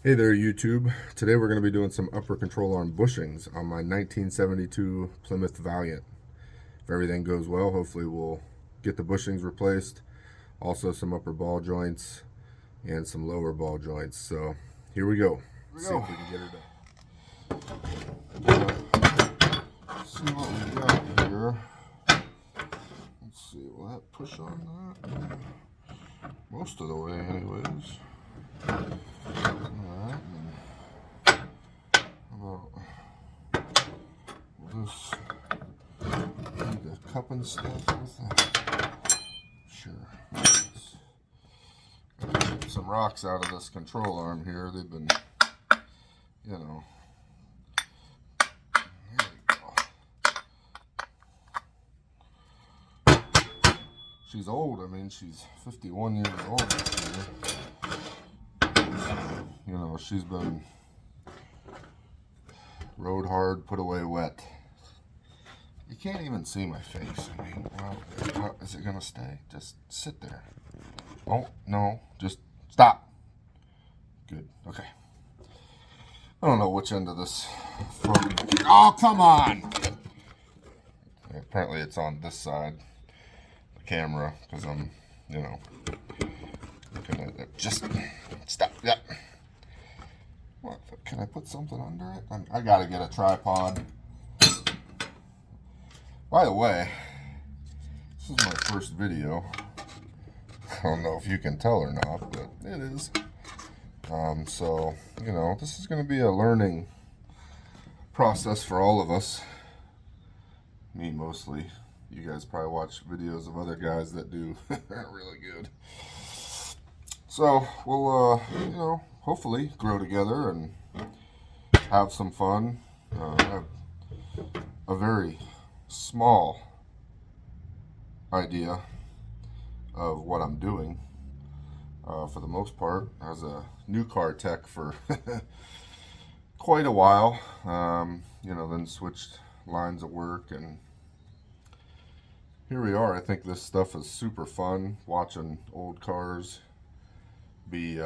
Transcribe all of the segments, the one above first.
Hey there, YouTube. Today we're going to be doing some upper control arm bushings on my 1972 Plymouth Valiant. If everything goes well, hopefully we'll get the bushings replaced, also some upper ball joints and some lower ball joints. So here we go. See if we can get her done. See what we got here. Let's see, will that push on that? Most of the way anyways. Alright, about this, the cup and stuff with that. Sure. Get some rocks out of this control arm here. They've been, you know. There we go. She's old. I mean, she's 51 years old this year. You know, she's been rode hard, put away wet. You can't even see my face. I mean, well, is it gonna stay? Just sit there. Oh, no, just stop. Good, okay. I don't know which end of this front. Oh, come on! Apparently it's on this side, the camera, because I'm, you know, looking at it. Just stop, yep. What, can I put something under it? I gotta get a tripod. By the way, this is my first video. I don't know if you can tell or not, but it is. So, you know, this is going to be a learning process for all of us. Me mostly. You guys probably watch videos of other guys that do really good. So, we'll, you know, hopefully grow together and have some fun. I have a very small idea of what I'm doing for the most part as a new car tech for quite a while. You know, then switched lines of work, and here we are. I think this stuff is super fun, watching old cars be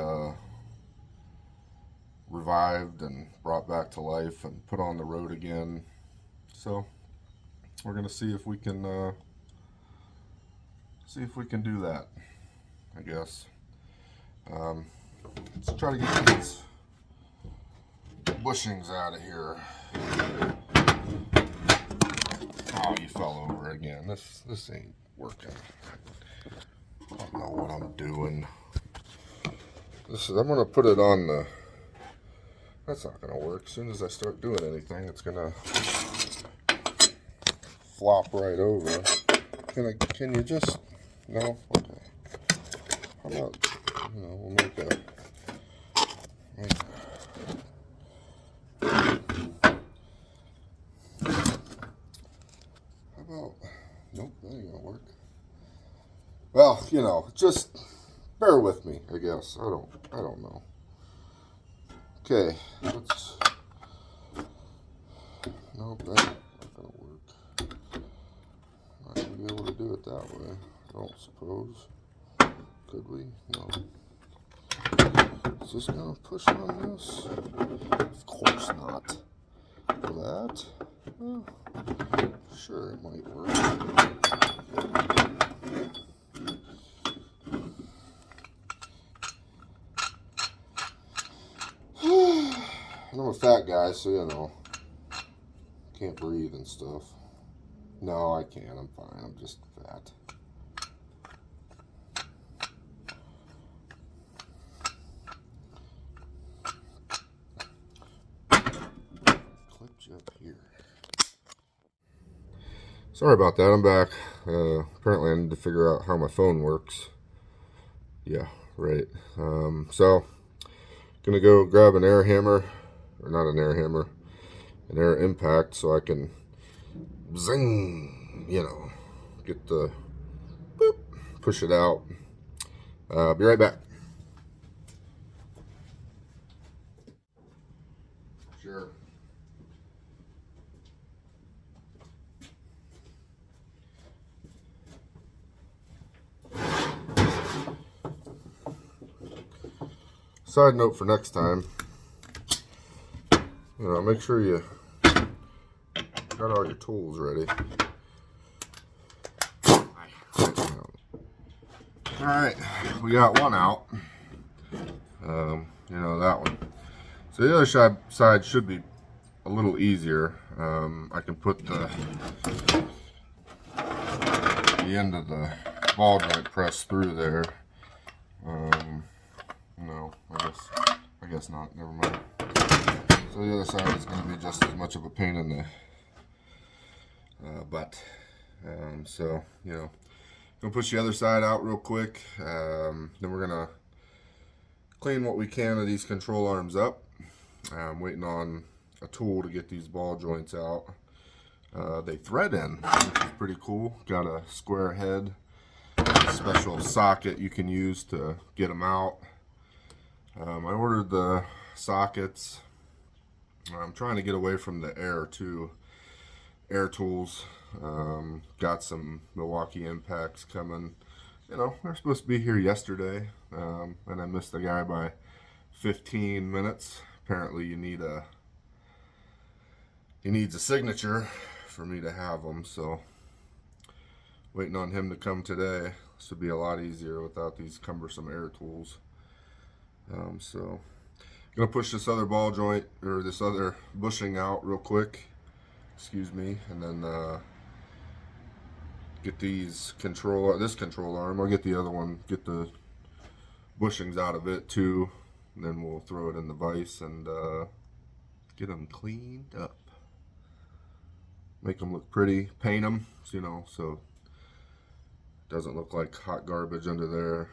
revived and brought back to life and put on the road again. So we're gonna see if we can do that, I guess. Let's try to get these bushings out of here. Oh, you fell over again. This ain't working. I don't know what I'm doing. I'm gonna put it on the. That's not gonna work. As soon as I start doing anything, it's gonna flop right over. Can you just, no? Okay. How about, you know, we'll make a, how about, nope, that ain't gonna work. Well, you know, just bear with me, I guess. I don't know. Okay, let's, nope, that's not gonna work. Not gonna be able to do it that way, I don't suppose. Could we? No. Is this gonna push on this? Of course not. For that? Well, sure, it might work. I'm a fat guy, so you know, can't breathe and stuff. No, I can't. I'm fine. I'm just fat. Clipped you up here. Sorry about that. I'm back. Apparently, I need to figure out how my phone works. Yeah, right. So, gonna go grab an air hammer, or not an air hammer, an air impact, so I can zing, you know, get the boop, push it out. Be right back. Sure. Side note for next time, you know, make sure you got all your tools ready. Alright, we got one out. You know, that one. So the other side should be a little easier. I can put the end of the ball joint press through there. No, I guess not. Never mind. So the other side is going to be just as much of a pain in the butt. So, you know, gonna push the other side out real quick. Then we're gonna clean what we can of these control arms up. I'm waiting on a tool to get these ball joints out. They thread in, which is pretty cool. Got a square head, a special socket you can use to get them out. I ordered the sockets. I'm trying to get away from the air tools. Got some Milwaukee impacts coming. You know, they're supposed to be here yesterday, and I missed the guy by 15 minutes. Apparently he needs a signature for me to have them, so waiting on him to come today. This would be a lot easier without these cumbersome air tools. So I'm gonna push this other ball joint, or this other bushing out real quick, excuse me, and then get this control arm. I'll get the other one, get the bushings out of it too, and then we'll throw it in the vise and get them cleaned up, make them look pretty, paint them, you know, so it doesn't look like hot garbage under there.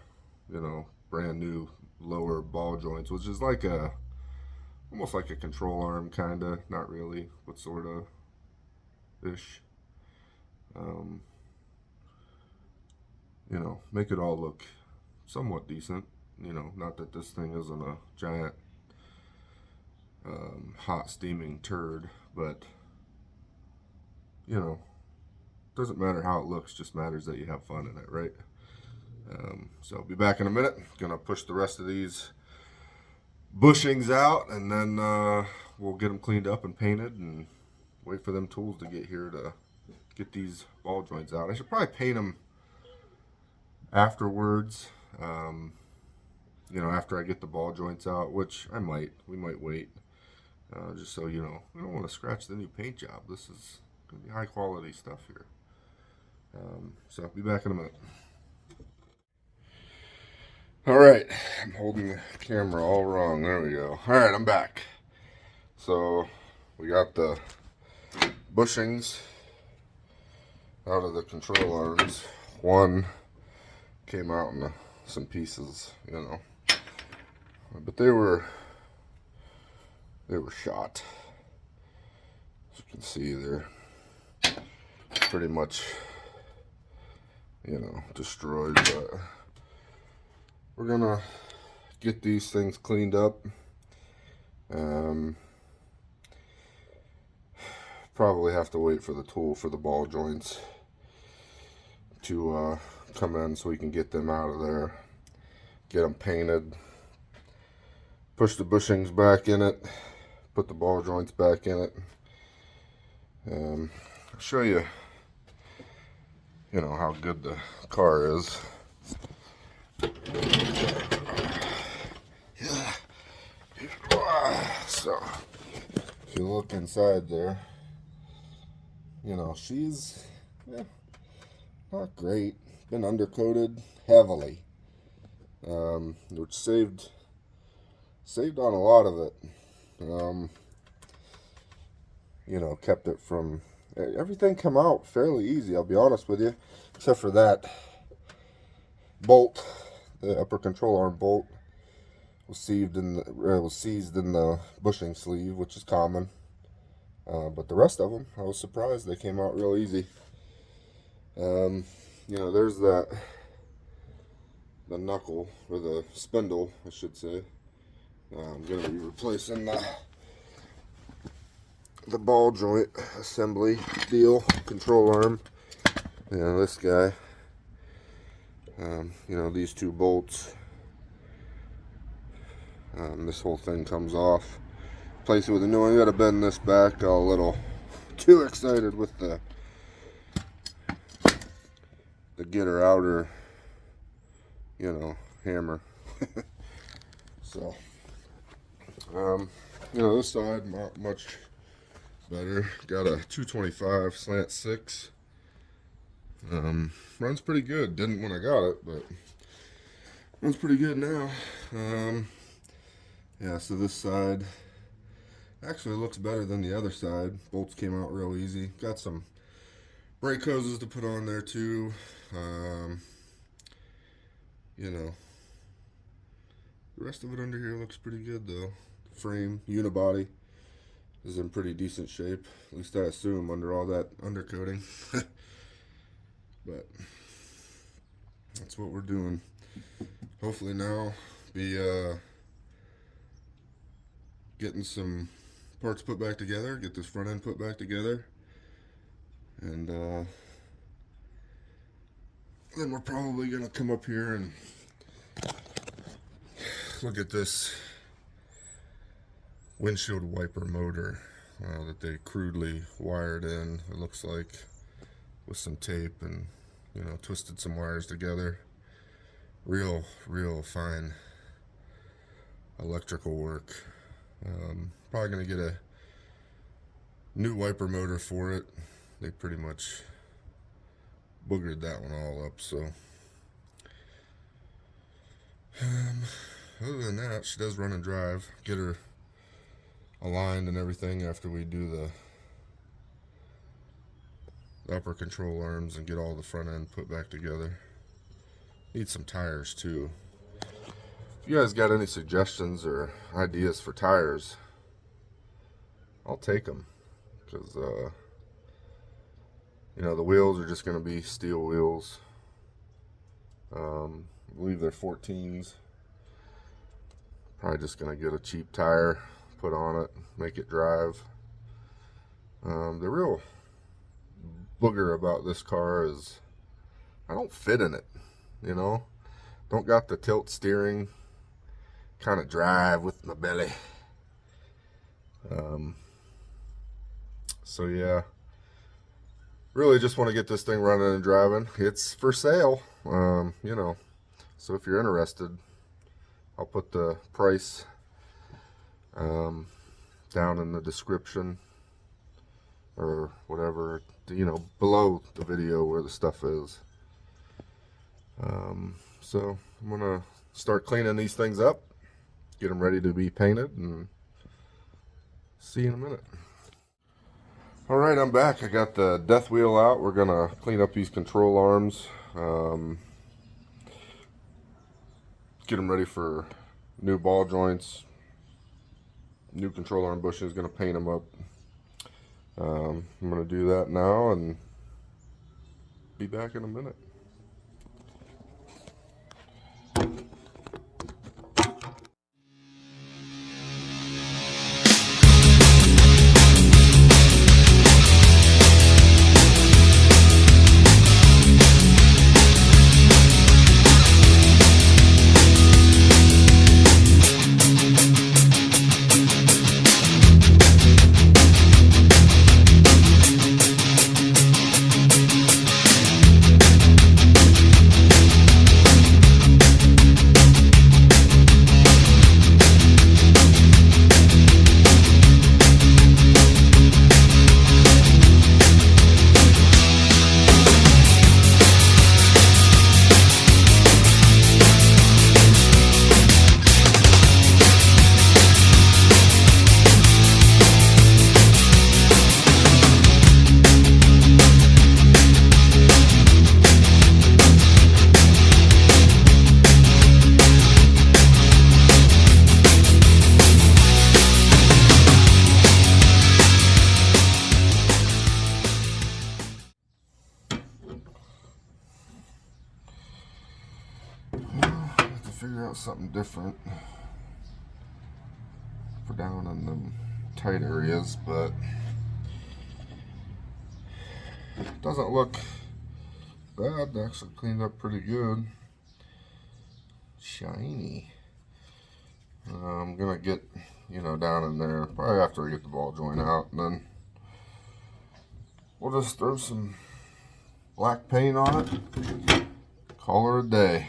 You know, brand new lower ball joints, which is like almost like a control arm, kinda, not really, but sort of ish. You know, make it all look somewhat decent. You know, not that this thing isn't a giant hot steaming turd, but you know, doesn't matter how it looks, just matters that you have fun in it, right? So I'll be back in a minute. Gonna push the rest of these bushings out, and then we'll get them cleaned up and painted, and wait for them tools to get here to get these ball joints out. I should probably paint them afterwards, you know, after I get the ball joints out, which we might wait, just so you know, we don't want to scratch the new paint job. This is gonna be high quality stuff here. So I'll be back in a minute. Alright, I'm holding the camera all wrong. There we go. Alright, I'm back. So we got the bushings out of the control arms. One came out in some pieces, you know, but they were shot. As you can see, they're pretty much, you know, destroyed. But we're gonna get these things cleaned up. Probably have to wait for the tool for the ball joints to come in so we can get them out of there, get them painted, push the bushings back in it, put the ball joints back in it. I'll show you, you know, how good the car is. So if you look inside there, you know, she's not great. Been undercoated heavily, which saved on a lot of it. You know, kept it from, everything come out fairly easy, I'll be honest with you, except for that bolt. The upper control arm bolt was seized in the bushing sleeve, which is common. But the rest of them, I was surprised they came out real easy. You know, there's the knuckle, or the spindle, I should say. I'm going to be replacing the ball joint assembly deal, control arm. You know, this guy. You know, these two bolts. This whole thing comes off. replace it with a new one. You gotta bend this back. A little too excited with the getter outer, you know, hammer. So, you know, this side not much better. Got a 225 slant 6. Runs pretty good. Didn't when I got it, but runs pretty good now. Yeah, so this side actually looks better than the other side. Bolts came out real easy. Got some brake hoses to put on there too. You know, the rest of it under here looks pretty good though. The frame, unibody is in pretty decent shape. At least I assume under all that undercoating. But that's what we're doing. Hopefully now be getting some parts put back together, get this front end put back together, and then we're probably gonna come up here and look at this windshield wiper motor that they crudely wired in, it looks like, with some tape and, you know, twisted some wires together. Real fine electrical work. Probably gonna get a new wiper motor for it. They pretty much boogered that one all up, so other than that, she does run and drive. Get her aligned and everything after we do the upper control arms and get all the front end put back together. Need some tires too. If you guys got any suggestions or ideas for tires, I'll take them, because you know, the wheels are just going to be steel wheels. I believe they're 14s. Probably just going to get a cheap tire, put on it, make it drive. The real booger about this car is I don't fit in it, you know. Don't got the tilt steering, kind of drive with my belly. So yeah, really just want to get this thing running and driving. It's for sale, you know, so if you're interested, I'll put the price down in the description or whatever, you know, below the video where the stuff is. So I'm gonna start cleaning these things up, get them ready to be painted, and see you in a minute. All right, I'm back. I got the death wheel out. We're gonna clean up these control arms, get them ready for new ball joints, new control arm bushings. Gonna paint them up. I'm gonna do that now and be back in a minute. Figure out something different for down in them tight areas, but it doesn't look bad. Actually cleaned up pretty good. Shiny. I'm gonna get you know, down in there. Probably after I get the ball joint out, and then we'll just throw some black paint on it. Call her a day.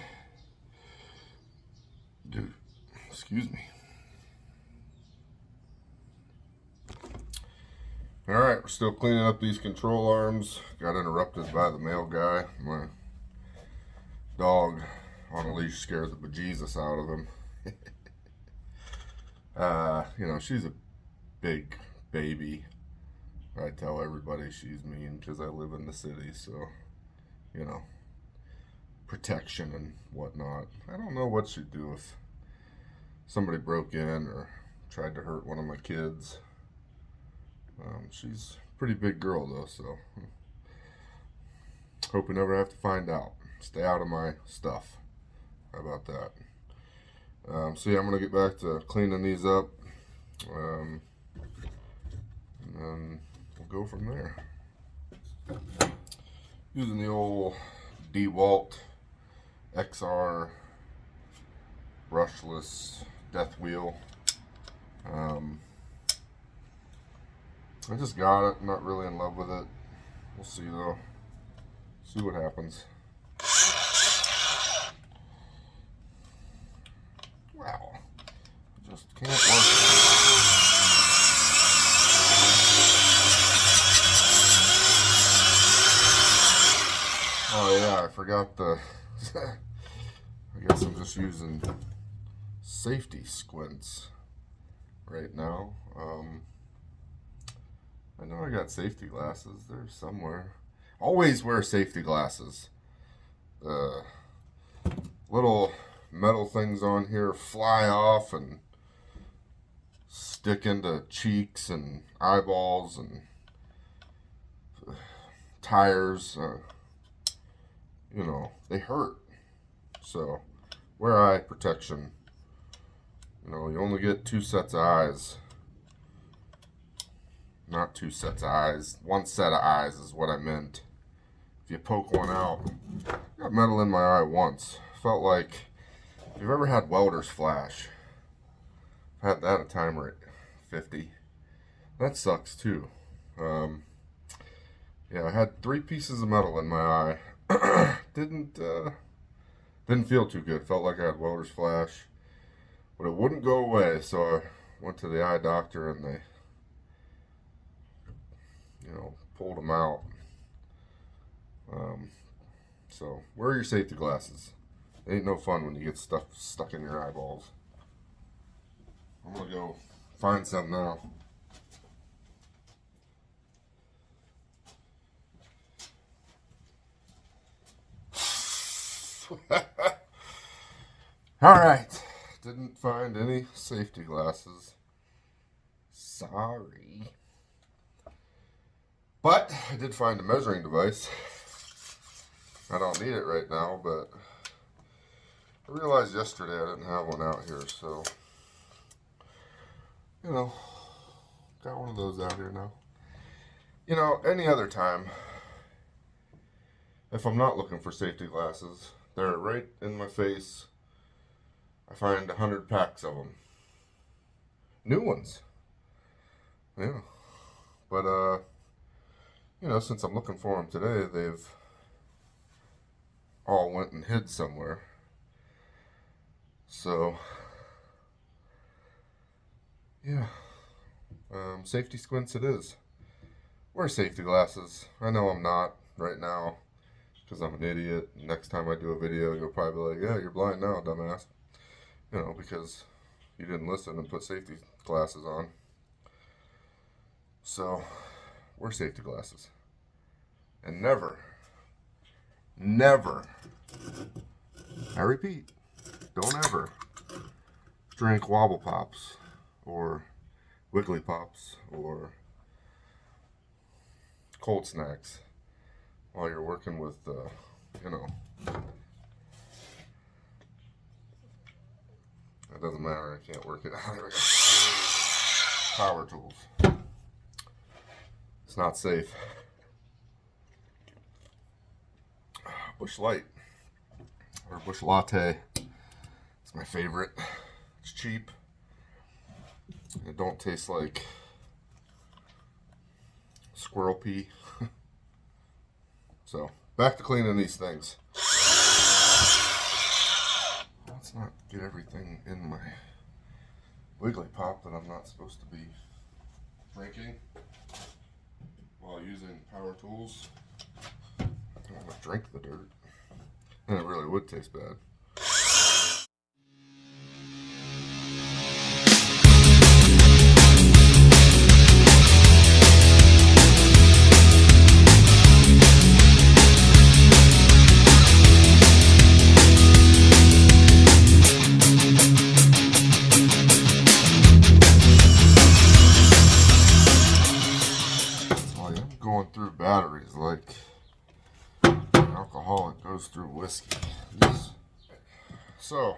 Dude, excuse me. Alright, we're still cleaning up these control arms. Got interrupted by the mail guy. My dog on a leash scared the bejesus out of him. You know, she's a big baby. I tell everybody she's mean because I live in the city, so, you know, protection and whatnot. I don't know what she'd do if somebody broke in or tried to hurt one of my kids. She's a pretty big girl though, so hope we never have to find out. Stay out of my stuff. How about that? So yeah, I'm gonna get back to cleaning these up, and then we'll go from there. Using the old DeWalt XR brushless death wheel. I just got it. I'm not really in love with it. We'll see though. See what happens. Wow. Just can't work it. Oh yeah, I forgot the I guess I'm just using safety squints right now. I know I got safety glasses. They're somewhere. Always wear safety glasses. Little metal things on here fly off and stick into cheeks and eyeballs and tires. You know, they hurt. So, wear eye protection. You know, you only get 2 sets of eyes. Not 2 sets of eyes. 1 set of eyes is what I meant. If you poke one out. I got metal in my eye once. Felt like, if you've ever had welder's flash, I've had that a timer at 50. That sucks too. Yeah, I had 3 pieces of metal in my eye. Didn't feel too good. Felt like I had welder's flash. But it wouldn't go away, so I went to the eye doctor and they, you know, pulled them out. So wear your safety glasses. It ain't no fun when you get stuff stuck in your eyeballs. I'm gonna go find some now. Alright, didn't find any safety glasses. Sorry. But I did find a measuring device. I don't need it right now, but I realized yesterday I didn't have one out here, so, you know, got one of those out here now. You know, any other time, if I'm not looking for safety glasses, they're right in my face. I find 100 packs of them. New ones. Yeah. But, you know, since I'm looking for them today, they've all went and hid somewhere. So, yeah. Safety squints it is. Wear safety glasses. I know I'm not right now because I'm an idiot. Next time I do a video, you'll probably be like, yeah, you're blind now, dumbass. You know, because you didn't listen and put safety glasses on. So, wear safety glasses. And never, I repeat, don't ever drink Wobble Pops or Wiggly Pops or cold snacks while you're working with, you know, it doesn't matter, I can't work it out. There we go. Power tools. It's not safe. Bush Light or Bush Latte. It's my favorite. It's cheap. It don't taste like squirrel pee. So, back to cleaning these things. Let's not get everything in my wiggly pop that I'm not supposed to be drinking while using power tools. I don't want to drink the dirt. And it really would taste bad. Going through batteries like alcoholic goes through whiskey. So,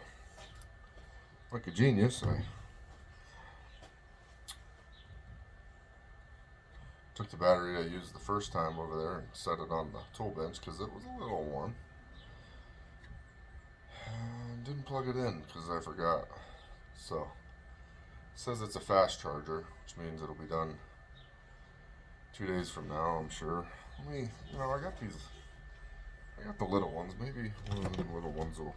like a genius, I took the battery I used the first time over there and set it on the tool bench because it was a little warm. And didn't plug it in because I forgot. So, it says it's a fast charger, which means it'll be done 2 days from now, I'm sure. I mean, you know, I got the little ones. Maybe one of the little ones will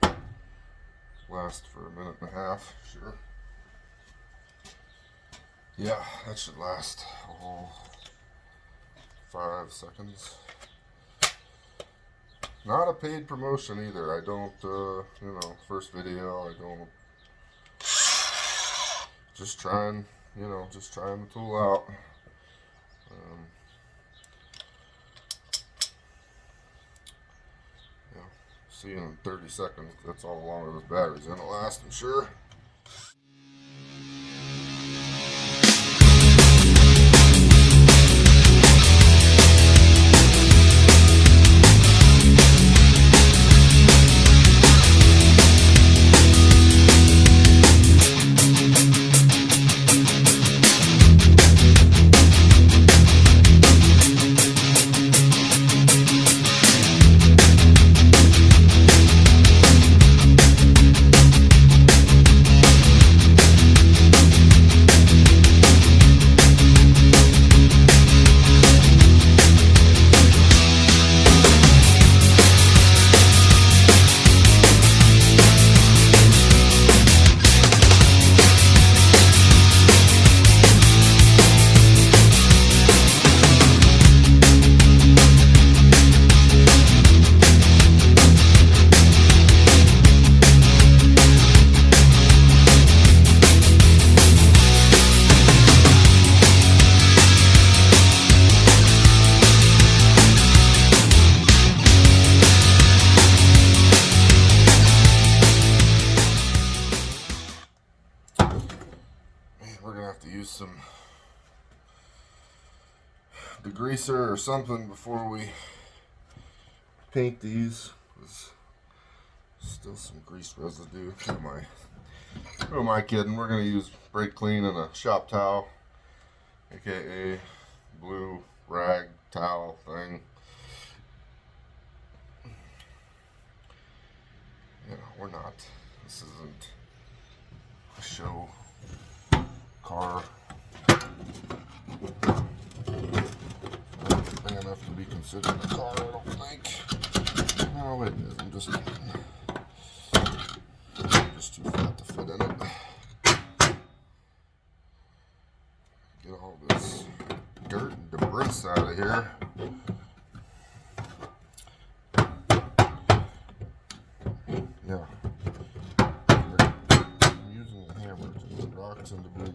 last for a minute and a half. Sure. Yeah, that should last all 5 seconds. Not a paid promotion either. I don't, you know, first video, I don't. Just trying, you know, just trying the tool out. Yeah, see you in 30 seconds. That's all longer this battery's gonna last, I'm sure. To use some degreaser or something before we paint these. There's still some grease residue. Who am I kidding? We're going to use brake clean and a shop towel, aka blue rag towel thing. You know, we're not. This isn't a show car. Not big enough to be considered a car, I don't think. No, it is. I'm just too fat to fit in it. Get all this dirt and debris out of here. Yeah. I'm using a hammer to get rocks and debris.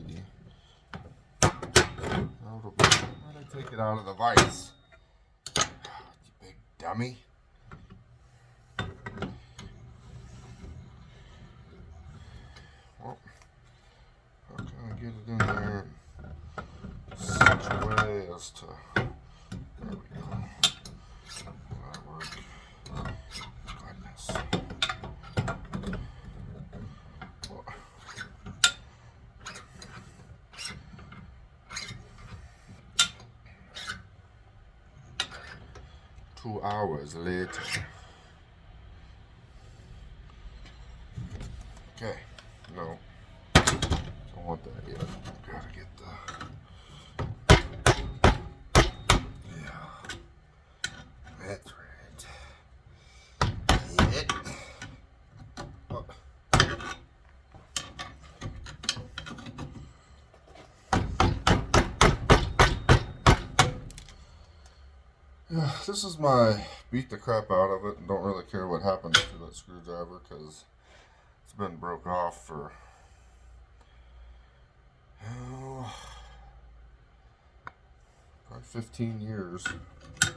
Why did I take it out of the vise? You big dummy. Well, how can I get it in there in such a way as to... There we go. Will that work? Goodness. Well, 2 hours later. Okay, no, don't want that yet. Okay. Yeah, this is my beat the crap out of it and don't really care what happens to that screwdriver because it's been broke off for oh, probably 15 years. It's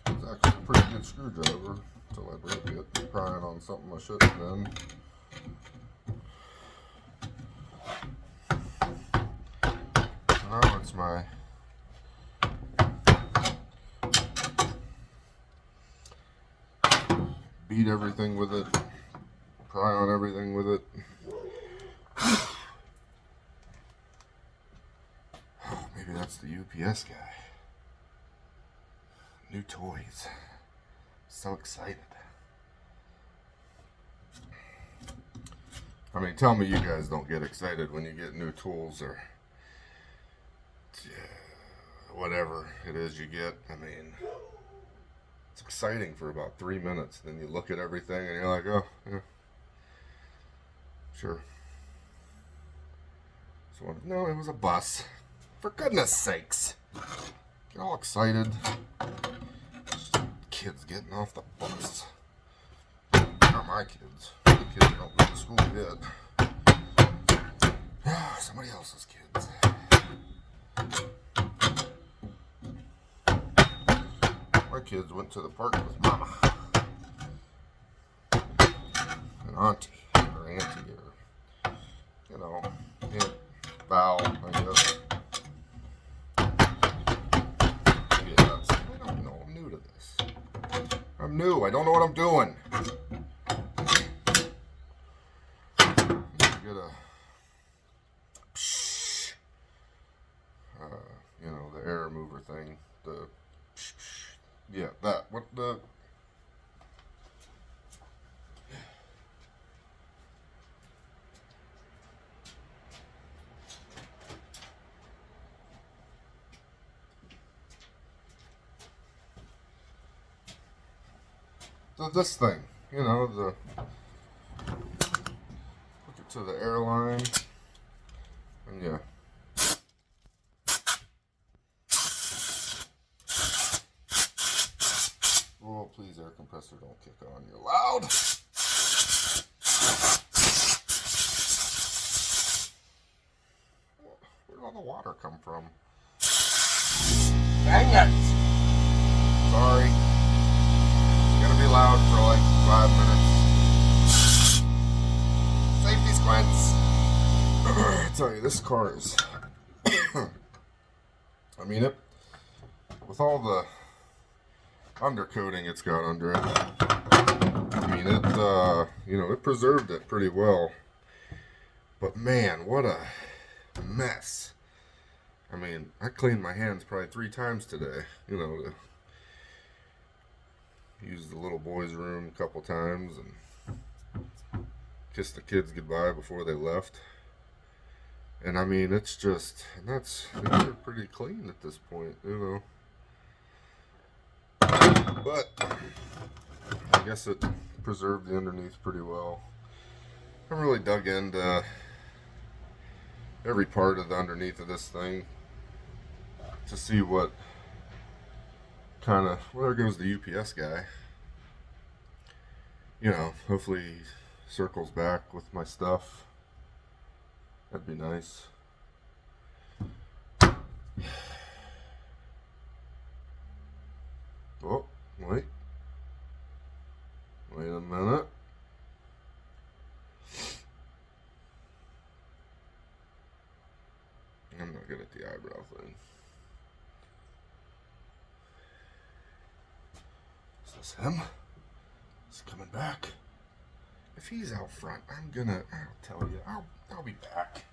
actually a pretty good screwdriver until I broke it, prying on something I shouldn't have been. Now it's my beat everything with it, pry on everything with it. Oh, maybe that's the UPS guy. New toys. So excited. I mean, tell me you guys don't get excited when you get new tools or whatever it is you get. I mean, it's exciting for about 3 minutes. Then you look at everything and you're like, oh, yeah, sure. So, no, it was a bus. For goodness sakes. Get all excited. Kids getting off the bus. Not my kids. The kids don't go to school yet. Somebody else's kids. My kids went to the park with Mama and Auntie, or you know, Aunt Val, I guess. I don't know. I'm new to this. I'm new. I don't know what I'm doing. Get a, you know, the air remover thing. Yeah, that. What the? This thing, you know, hook it to the airline, and yeah. Oh, please, air compressor, don't kick on. You're loud. Where'd all the water come from? Dang it! Sorry. Gonna be loud for like 5 minutes. Safety squints. I tell you, this car is. I mean, it with all the undercoating it's got under it. I mean, it. You know, it preserved it pretty well. But man, what a mess. I mean, I cleaned my hands probably 3 times today. You know. Used the little boys' room a couple times and kissed the kids goodbye before they left. And I mean, it's just, and they're pretty clean at this point, you know. But I guess it preserved the underneath pretty well. I haven't really dug into every part of the underneath of this thing to see what kind of, well, there goes the UPS guy. You know, hopefully he circles back with my stuff. That'd be nice. Oh, wait a minute. I'm not good at the eyebrow thing. Is this him? He's coming back. If he's out front, I'll tell you, I'll be back.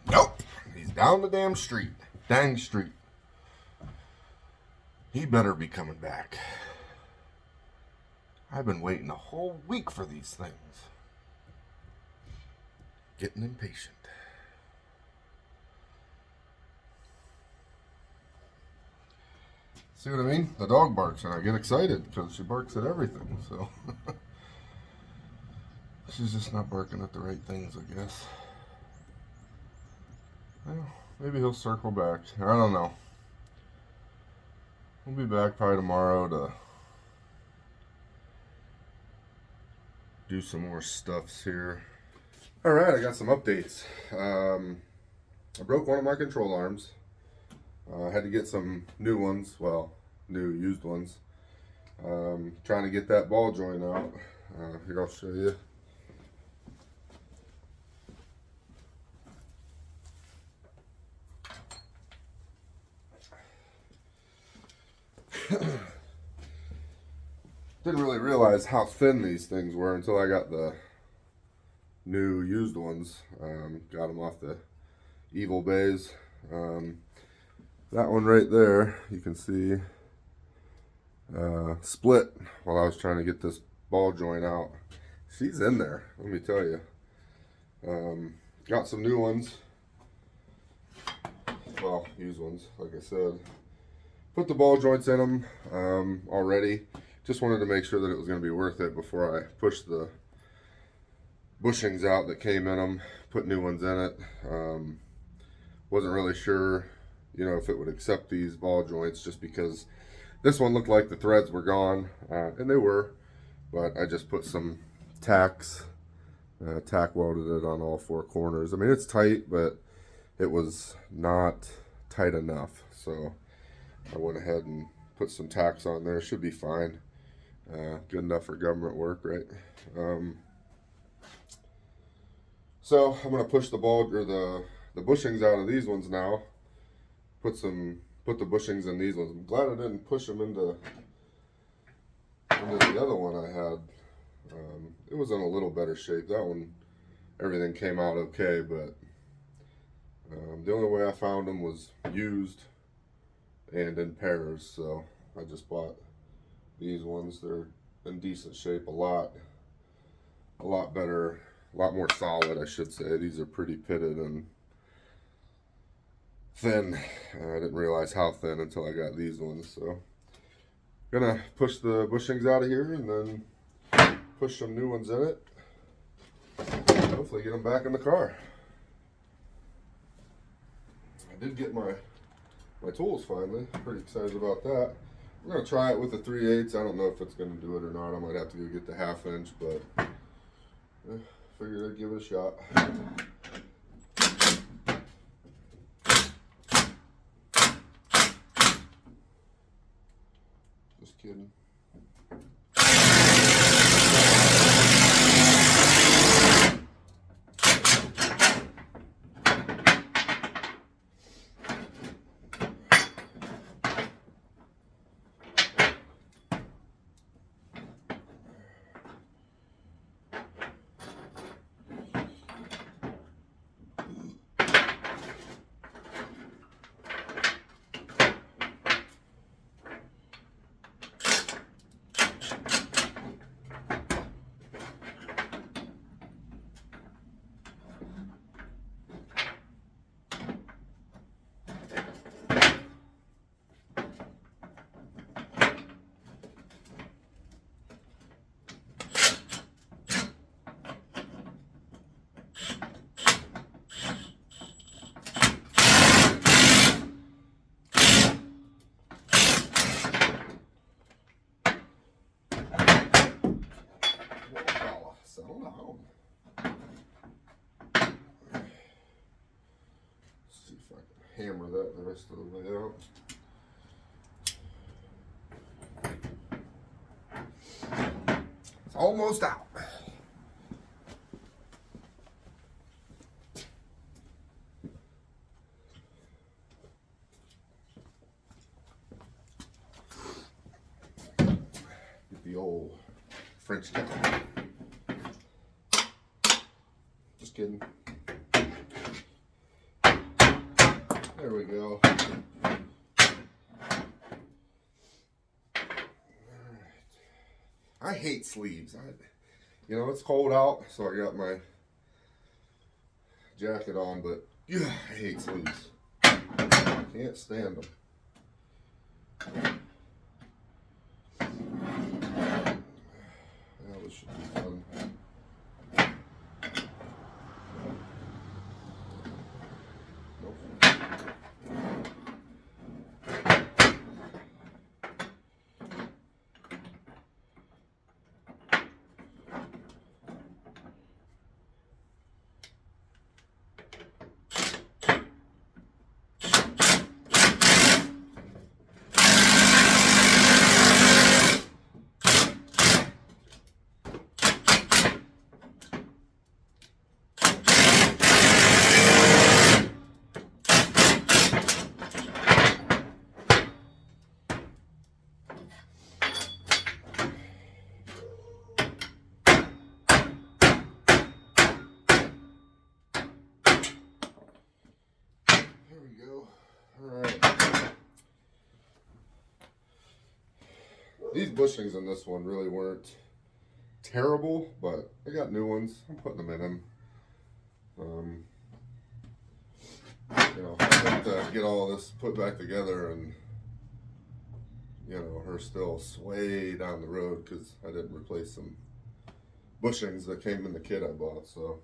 Nope. He's down the damn street. Dang street. He better be coming back. I've been waiting a whole week for these things. Getting impatient. See what I mean? The dog barks and I get excited because she barks at everything. So She's just not barking at the right things, I guess. Well, maybe he'll circle back. I don't know. We'll be back probably tomorrow to do some more stuffs here. Alright, I got some updates. I broke one of my control arms. I had to get some new ones, well, new used ones. Trying to get that ball joint out. Here, I'll show you. Didn't really realize how thin these things were until I got the new used ones. Got them off the Evil Bays. That one right there, you can see, split while I was trying to get this ball joint out. She's in there, let me tell you. Got some new ones. Well, used ones, like I said. Put the ball joints in them already. Just wanted to make sure that it was going to be worth it before I pushed the bushings out that came in them. Put new ones in it. Wasn't really sure, you know, if it would accept these ball joints, just because this one looked like the threads were gone, and they were. But I just put some tacks, tack welded it on all four corners. I mean, it's tight, but it was not tight enough, so I went ahead and put some tacks on there. Should be fine. Good enough for government work, right? So I'm gonna push the ball or the bushings out of these ones now. Put the bushings in these ones. I'm glad I didn't push them into the other one I had. It was in a little better shape. That one, everything came out okay, but the only way I found them was used and in pairs. So I just bought these ones. They're in decent shape, a lot better, a lot more solid, I should say. These are pretty pitted and thin. I didn't realize how thin until I got these ones. So gonna push the bushings out of here and then push some new ones in it. Hopefully get them back in the car. I did get my tools finally. Pretty excited about that. We're going to try it with the 3/8. I don't know if it's going to do it or not. I might have to go get the 1/2 inch, but figured I'd give it a shot. Just kidding. Settle down. See if I can hammer that the rest of the way out. It's almost out. Get the old French tip. Just kidding. There we go. I hate sleeves. You know, it's cold out, so I got my jacket on, but yeah, I hate sleeves. Can't stand them. Now this should be fun. These bushings in this one really weren't terrible, but I got new ones. I'm putting them in them. You know, I have to get all this put back together, and you know, her still sway down the road because I didn't replace some bushings that came in the kit I bought. So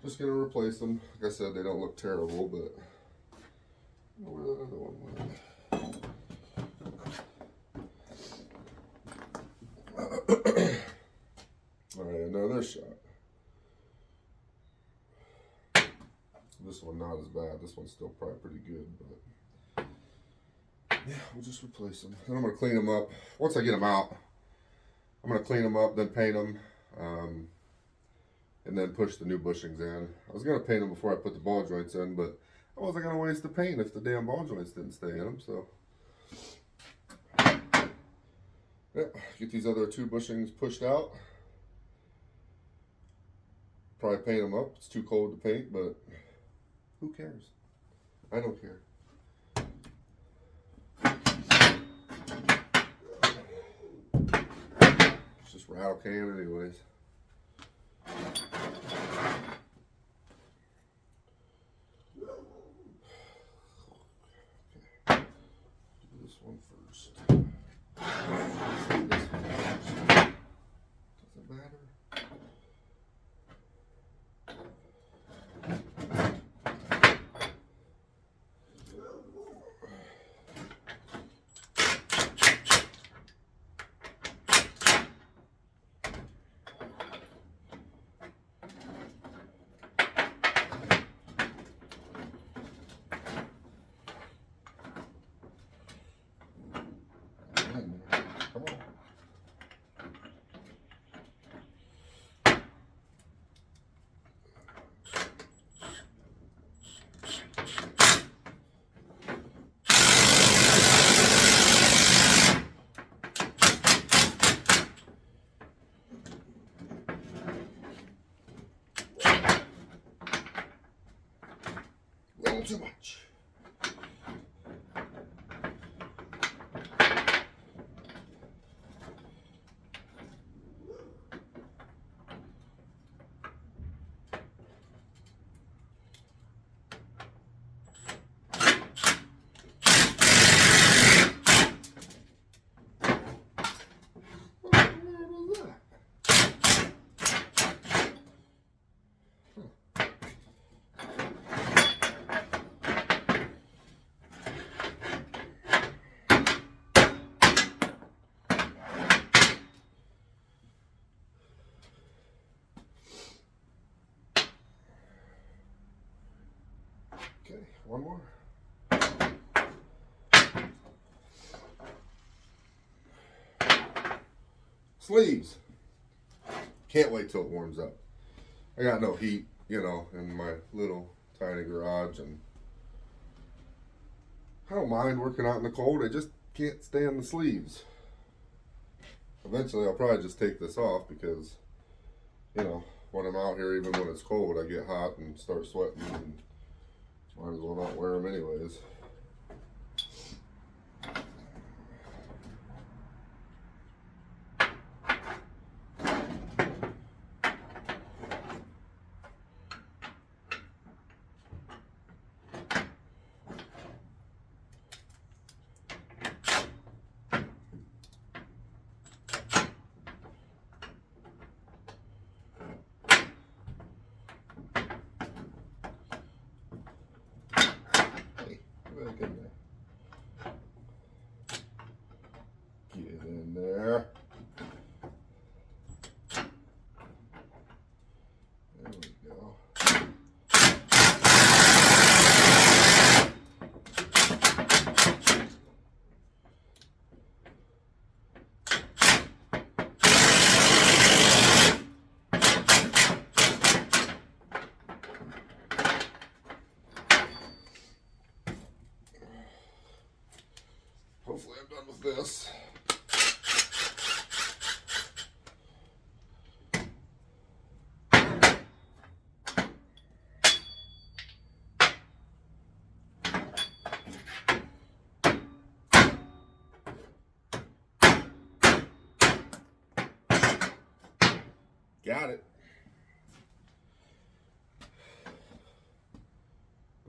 just gonna replace them. Like I said, they don't look terrible, but I don't know where that other one went. All right, another shot. This one not as bad. This one's still probably pretty good, but yeah, we'll just replace them. Then I'm gonna clean them up. Once I get them out, I'm gonna clean them up, then paint them, and then push the new bushings in. I was gonna paint them before I put the ball joints in, but I wasn't gonna waste the paint if the damn ball joints didn't stay in them. So yeah, get these other two bushings pushed out. Probably paint them up. It's too cold to paint, but who cares? I don't care. It's just rattle can anyways. Okay. Do this one first. This one first. Doesn't matter. Come on. A little too much. Okay, one more. Sleeves. Can't wait till it warms up. I got no heat, you know, in my little tiny garage, and I don't mind working out in the cold. I just can't stand the sleeves. Eventually, I'll probably just take this off because, you know, when I'm out here, even when it's cold, I get hot and start sweating, and might as well not wear them anyways. Get in there. There we go. Hopefully I'm done with this. Got it.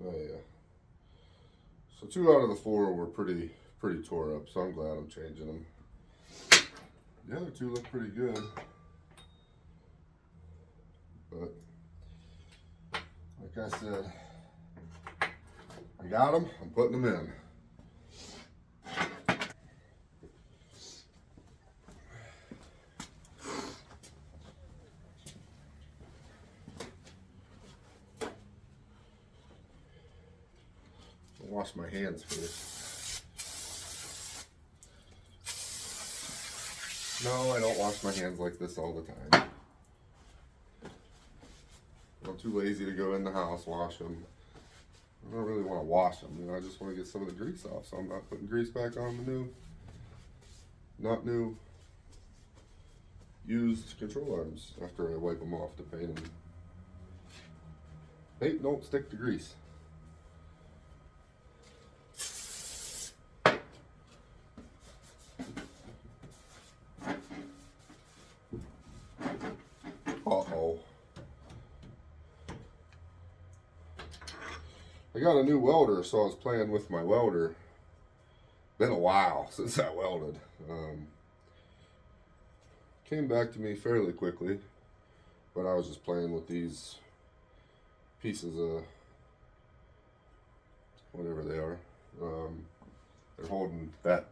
Oh yeah. So 2 out of the 4 were pretty tore up, so I'm glad I'm changing them. The other 2 look pretty good, but like I said, I got them. I'm putting them in. I'll wash my hands first. No, I don't wash my hands like this all the time. I'm too lazy to go in the house, wash them. I don't really want to wash them, you know, I just want to get some of the grease off, so I'm not putting grease back on the used control arms after I wipe them off to paint them. Paint don't stick to grease. Uh-oh. I got a new welder, so I was playing with my welder. Been a while since I welded. Came back to me fairly quickly, but I was just playing with these pieces of whatever they are. They're holding that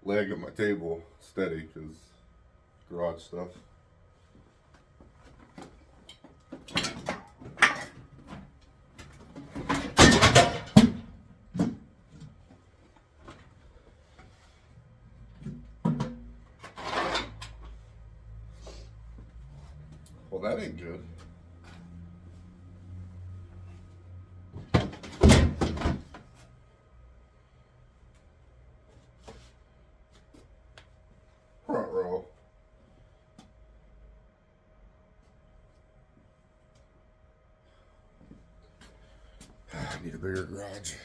leg of my table steady because garage stuff. Well, that ain't good. Front row. I need a bigger garage.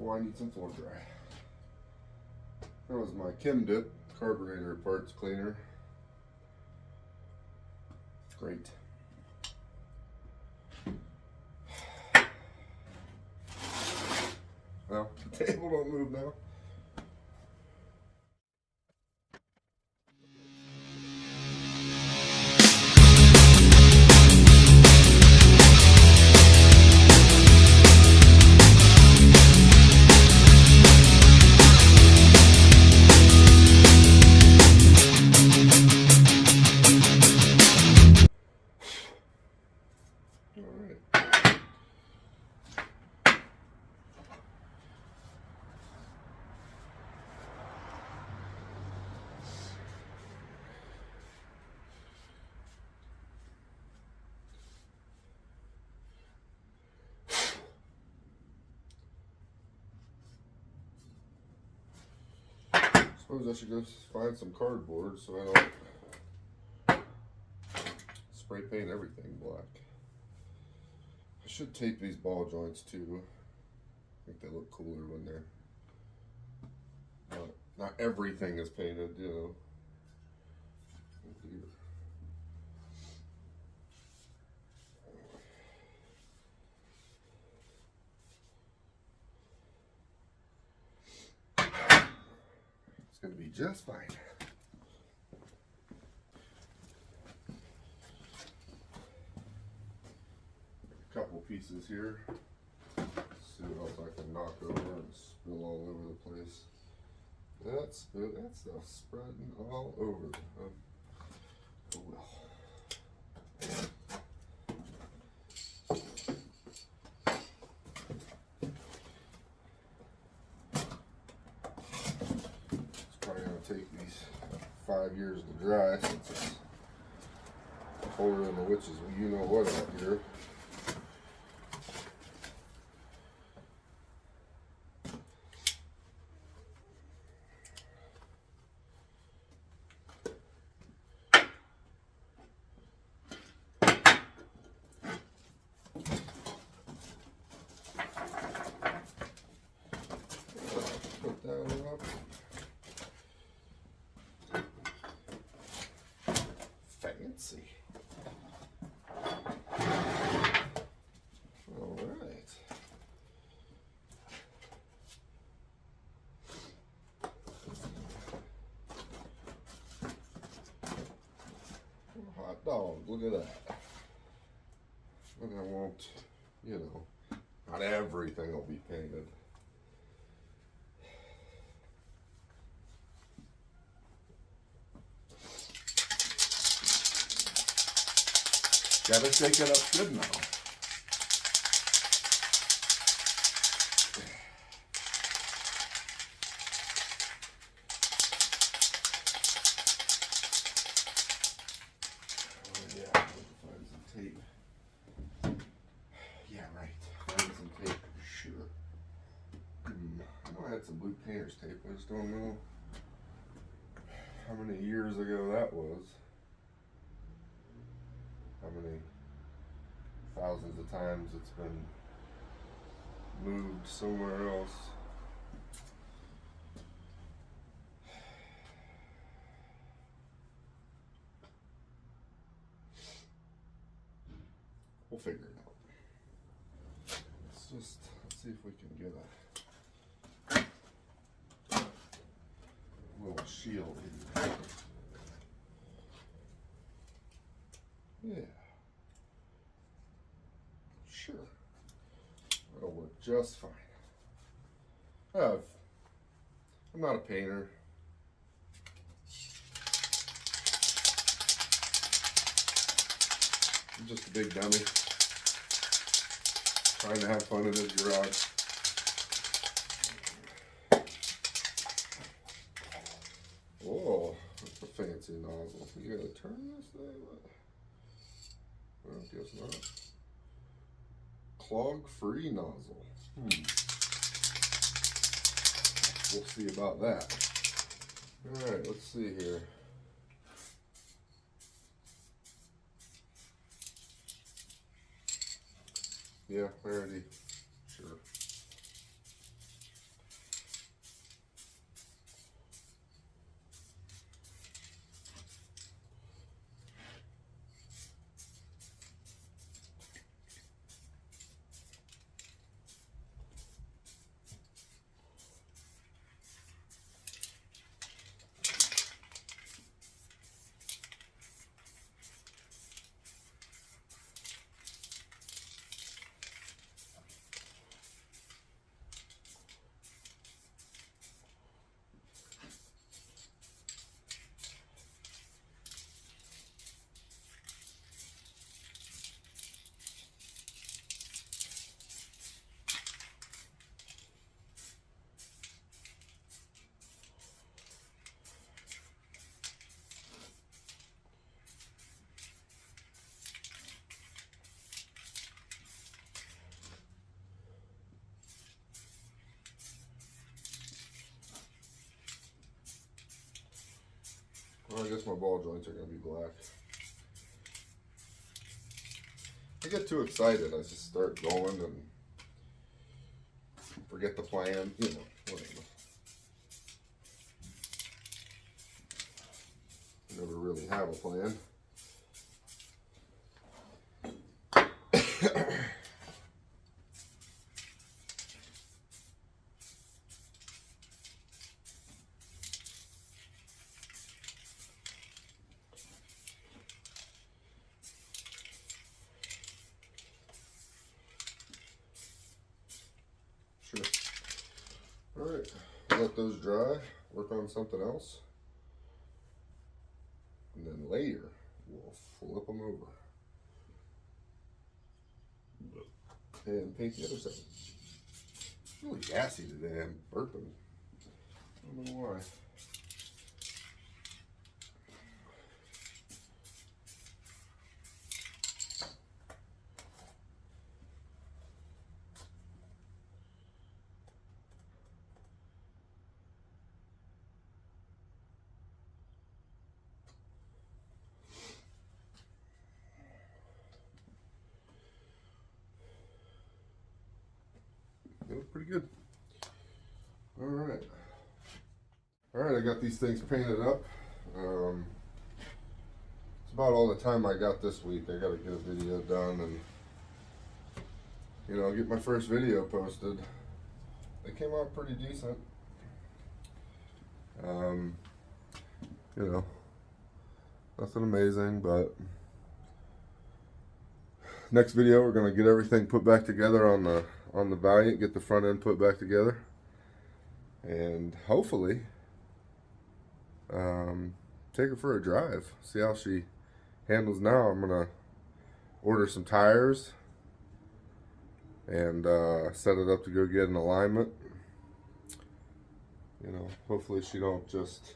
Oh, I need some floor dry. That was my Chem Dip carburetor parts cleaner. Great. Well, the table don't move now. Suppose I should go find some cardboard so I don't spray paint everything black. I should tape these ball joints too. I think they look cooler when they're not everything is painted, you know. It's gonna be just fine. A couple pieces here. Let's see what else I can knock over and spill all over the place. That stuff spreading all over the oh well. It's probably gonna take these 5 years to dry since it's holier than the witches, you know what out here. Put that up. Fancy. All right. Hot dog, look at that. And I won't, you know, not everything will be painted. Gotta shake it up good now. Oh yeah, find some tape. Yeah, right. Find some tape for sure. I know I had some blue painter's tape. I just don't know how many years ago that was. How many thousands of times it's been moved somewhere else. We'll figure it out. Let's see if we can get a little shield here. Yeah. Sure. That'll work just fine. I'm not a painter. I'm just a big dummy. Trying to have fun in his garage. Whoa, that's a fancy nozzle. You gotta turn this thing? Well, I guess not. Clog-free nozzle. We'll see about that. Alright, let's see here. Yeah, already. Sure. Well, I guess my ball joints are going to be black. I get too excited. I just start going and forget the plan, you know, whatever. I never really have a plan. Sure. Alright, let those dry, work on something else, and then later we'll flip them over and paint the other side. It's really gassy today, I'm burping. I don't know why. pretty good. All right. All right, I got these things painted up. It's about all the time I got this week. I got to get a video done and, you know, get my first video posted. They came out pretty decent. You know, nothing amazing, but next video we're gonna get everything put back together on the Valiant, get the front end put back together, and hopefully take her for a drive, see how she handles now. I'm gonna order some tires and set it up to go get an alignment. You know, hopefully she don't just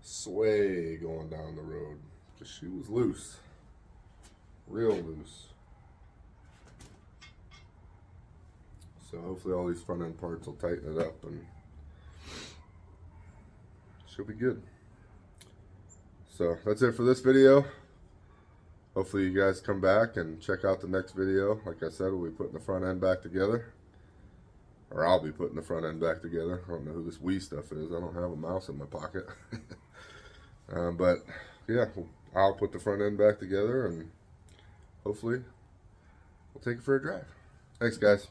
sway going down the road, because she was loose, real loose. So hopefully all these front end parts will tighten it up and she'll be good. So that's it for this video. Hopefully you guys come back and check out the next video. Like I said, we'll be putting the front end back together. Or I'll be putting the front end back together. I don't know who this Wii stuff is. I don't have a mouse in my pocket. But yeah, I'll put the front end back together and hopefully we'll take it for a drive. Thanks, guys.